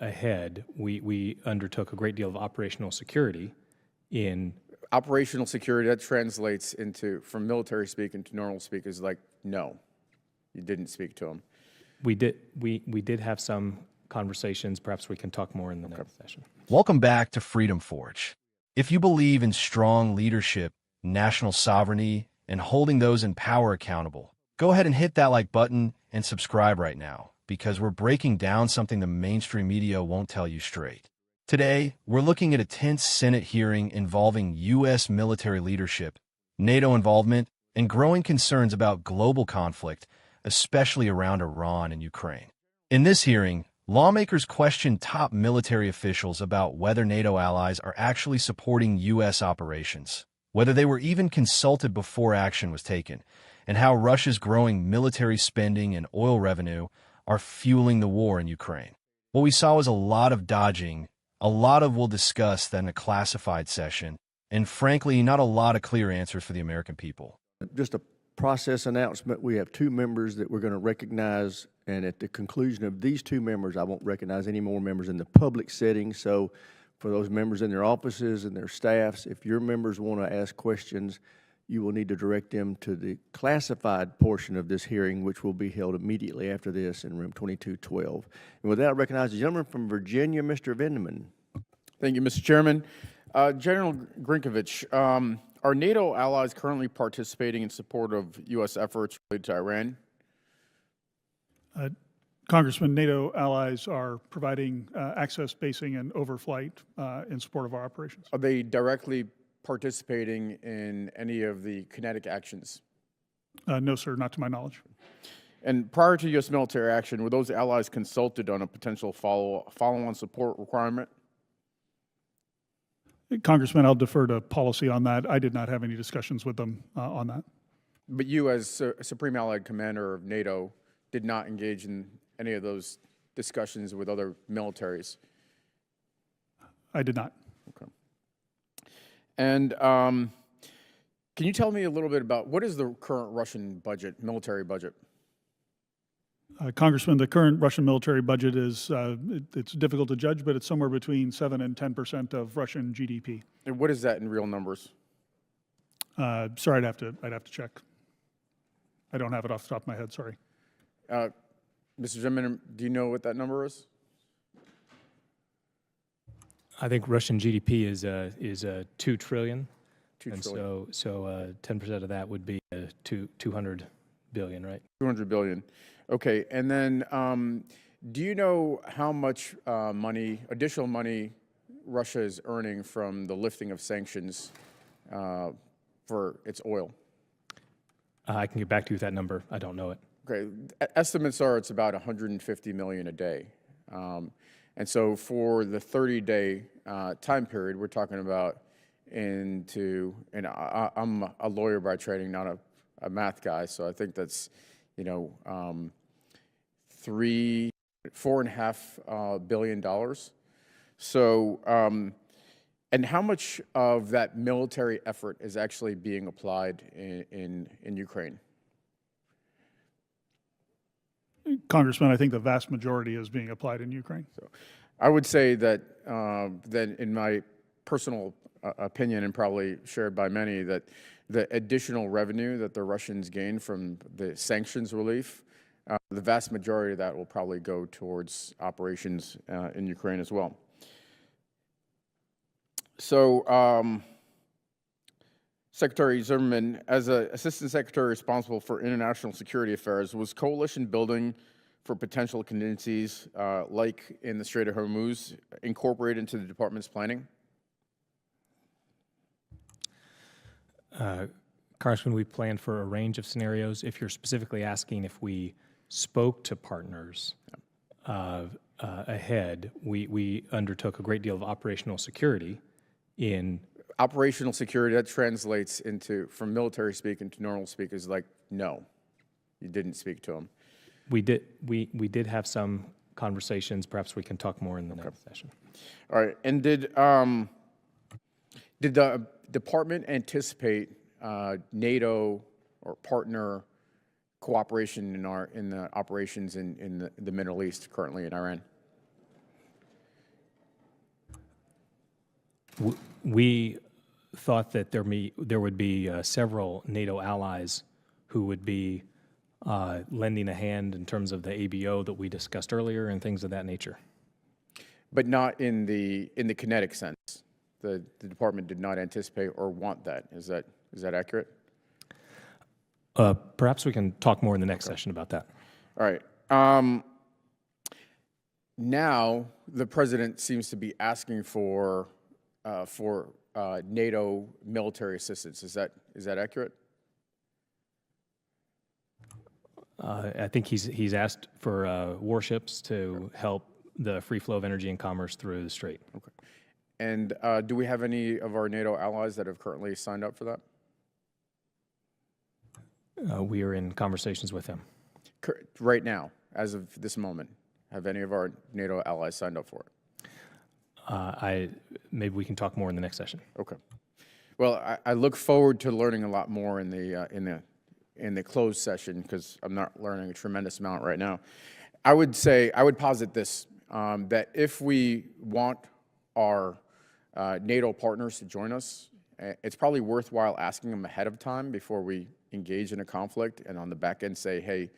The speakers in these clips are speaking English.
ahead, we undertook a great deal of operational security in Operational security, that translates into, from military speak into normal speak, is like, no, you didn't speak to him. we did have some conversations. Perhaps we can talk more in the next session. Welcome back to Freedom Forge. If you believe in strong leadership, national sovereignty, and holding those in power accountable, go ahead and hit that like button and subscribe right now, because we're breaking down something the mainstream media won't tell you straight. Today, we're looking at a tense Senate hearing involving U.S. military leadership, NATO involvement, and growing concerns about global conflict, especially around Iran and Ukraine. In this hearing, lawmakers questioned top military officials about whether NATO allies are actually supporting U.S. operations, whether they were even consulted before action was taken, and how Russia's growing military spending and oil revenue are fueling the war in Ukraine. What we saw was a lot of dodging. A lot of we'll discuss then a classified session, and frankly, not a lot of clear answers for the American people. Just a process announcement. We have two members that we're going to recognize, and at the conclusion of these two members, I won't recognize any more members in the public setting. So for those members in their offices and their staffs, if your members want to ask questions, you will need to direct them to the classified portion of this hearing, which will be held immediately after this in room 2212. And with that, I recognize the gentleman from Virginia, Mr. Vindeman. Thank you, Mr. Chairman. General Grinkovich, are NATO allies currently participating in support of U.S. efforts related to Iran? Congressman, NATO allies are providing access, basing, and overflight in support of our operations. Are they directly participating in any of the kinetic actions? No, sir, not to my knowledge. And prior to U.S. military action, were those allies consulted on a potential follow-on support requirement? Congressman, I'll defer to policy on that. I did not have any discussions with them on that. But you, as Supreme Allied Commander of NATO, did not engage in any of those discussions with other militaries? I did not. Okay. And can you tell me a little bit about what is the current Russian budget, military budget? Congressman, the current Russian military budget is, it's difficult to judge, but it's somewhere between 7 and 10% of Russian GDP. And what is that in real numbers? Sorry, I'd have to check. I don't have it off the top of my head, sorry. Mr. Zimmerman, do you know what that number is? I think Russian GDP is 2 trillion. 2 and trillion. so 10% of that would be 200 billion, right? 200 billion. Okay, and then do you know how much additional money Russia is earning from the lifting of sanctions for its oil? I can get back to you with that number. I don't know it. Okay, estimates are it's about 150 million a day. And so for the 30-day time period, we're talking about and I'm a lawyer by training, not a math guy, so I think that's, $4.5 billion. So, and how much of that military effort is actually being applied in Ukraine? Congressman, I think the vast majority is being applied in Ukraine. So, I would say that in my personal opinion, and probably shared by many, that the additional revenue that the Russians gain from the sanctions relief, the vast majority of that will probably go towards operations in Ukraine as well. So, Secretary Zimmerman, as an Assistant Secretary responsible for International Security Affairs, was coalition building for potential contingencies like in the Strait of Hormuz incorporated into the department's planning? Congressman, we planned for a range of scenarios. If you're specifically asking if we spoke to partners ahead, we undertook a great deal of operational security in operational security. That translates into, from military speak into normal speak, is like, no, you didn't speak to him. We did have some conversations. Perhaps we can talk more in the next session. All right. And did the department anticipate NATO or partner cooperation in the operations in the Middle East currently in Iran? We thought that there would be several NATO allies who would be lending a hand in terms of the ABO that we discussed earlier and things of that nature. But not in the kinetic sense. The department did not anticipate or want that. Is that accurate? Perhaps we can talk more in the next session about that. All right. Now the president seems to be asking for NATO military assistance. Is that accurate? I think he's asked for warships to help the free flow of energy and commerce through the strait. Okay. And do we have any of our NATO allies that have currently signed up for that? We are in conversations with them. Right now, as of this moment, have any of our NATO allies signed up for it? Maybe we can talk more in the next session. Okay. Well, I look forward to learning a lot more in the closed session, because I'm not learning a tremendous amount right now. I would posit this, that if we want our NATO partners to join us, it's probably worthwhile asking them ahead of time before we engage in a conflict, and on the back end say, hey,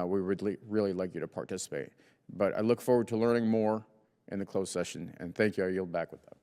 we would really like you to participate. But I look forward to learning more in the closed session, and thank you. I yield back with that.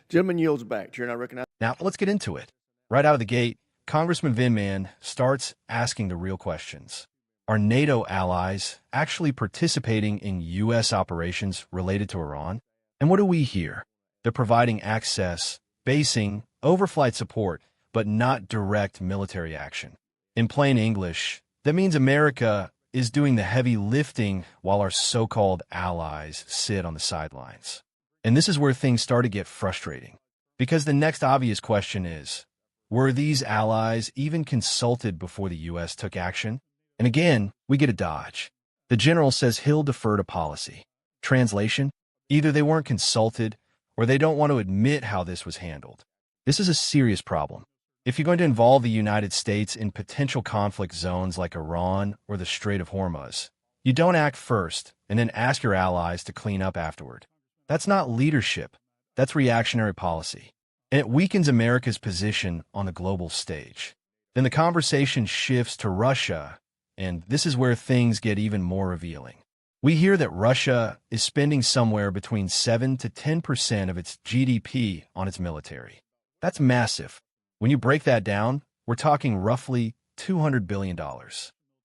Gentleman yields back. Chair, now recognize. Now, let's get into it. Right out of the gate, Congressman Vindman starts asking the real questions. Are NATO allies actually participating in U.S. operations related to Iran? And what do we hear? They're providing access, basing, overflight support, but not direct military action. In plain English, that means America is doing the heavy lifting while our so-called allies sit on the sidelines. And this is where things start to get frustrating, because the next obvious question is, were these allies even consulted before the U.S. took action? And again, we get a dodge. The general says he'll defer to policy. Translation? Either they weren't consulted, or they don't want to admit how this was handled. This is a serious problem. If you're going to involve the United States in potential conflict zones like Iran or the Strait of Hormuz, you don't act first and then ask your allies to clean up afterward. That's not leadership. That's reactionary policy. And it weakens America's position on the global stage. Then the conversation shifts to Russia, and this is where things get even more revealing. We hear that Russia is spending somewhere between 7 to 10% of its GDP on its military. That's massive. When you break that down, we're talking roughly $200 billion.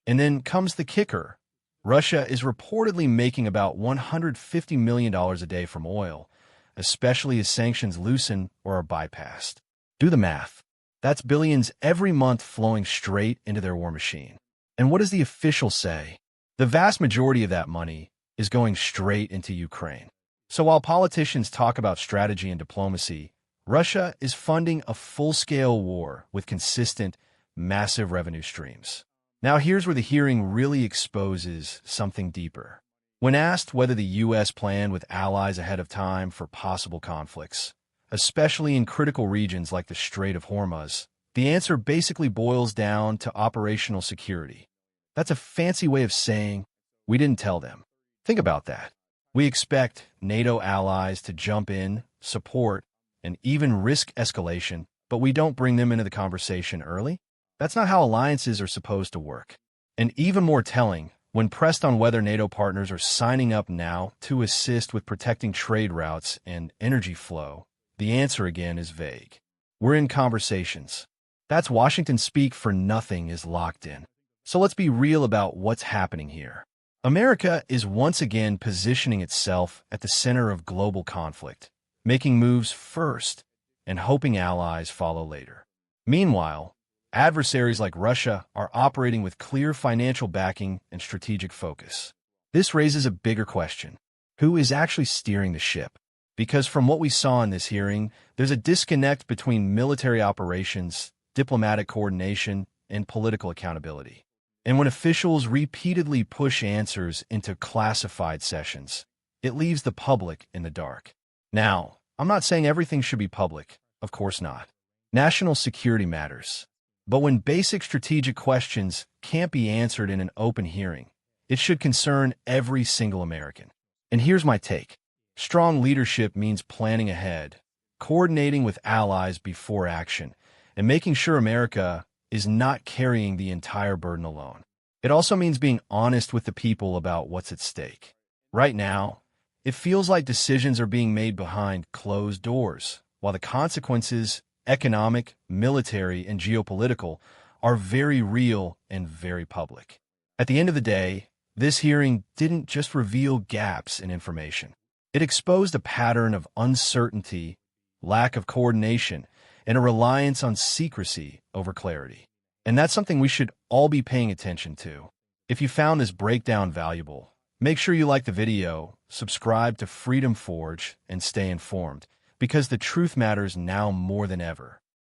And then comes the kicker. Russia is reportedly making about $150 million a day from oil, especially as sanctions loosen or are bypassed. Do the math. That's billions every month flowing straight into their war machine. And what does the official say? The vast majority of that money is going straight into Ukraine. So while politicians talk about strategy and diplomacy, Russia is funding a full-scale war with consistent, massive revenue streams. Now here's where the hearing really exposes something deeper. When asked whether the U.S. planned with allies ahead of time for possible conflicts, especially in critical regions like the Strait of Hormuz, the answer basically boils down to operational security. That's a fancy way of saying, we didn't tell them. Think about that. We expect NATO allies to jump in, support, and even risk escalation, but we don't bring them into the conversation early? That's not how alliances are supposed to work. And even more telling, when pressed on whether NATO partners are signing up now to assist with protecting trade routes and energy flow, the answer again is vague. We're in conversations. That's Washington speak for nothing is locked in. So let's be real about what's happening here. America is once again positioning itself at the center of global conflict, making moves first and hoping allies follow later. Meanwhile, adversaries like Russia are operating with clear financial backing and strategic focus. This raises a bigger question. Who is actually steering the ship? Because from what we saw in this hearing, there's a disconnect between military operations, diplomatic coordination, and political accountability. And when officials repeatedly push answers into classified sessions, it leaves the public in the dark. Now, I'm not saying everything should be public. Of course not. National security matters. But when basic strategic questions can't be answered in an open hearing, it should concern every single American. And here's my take. Strong leadership means planning ahead, coordinating with allies before action, and making sure America is not carrying the entire burden alone. It also means being honest with the people about what's at stake. Right now, it feels like decisions are being made behind closed doors, while the consequences, economic, military, and geopolitical, are very real and very public. At the end of the day, this hearing didn't just reveal gaps in information. It exposed a pattern of uncertainty, lack of coordination, and a reliance on secrecy over clarity. And that's something we should all be paying attention to. If you found this breakdown valuable, make sure you like the video, subscribe to Freedom Forge, and stay informed, because the truth matters now more than ever.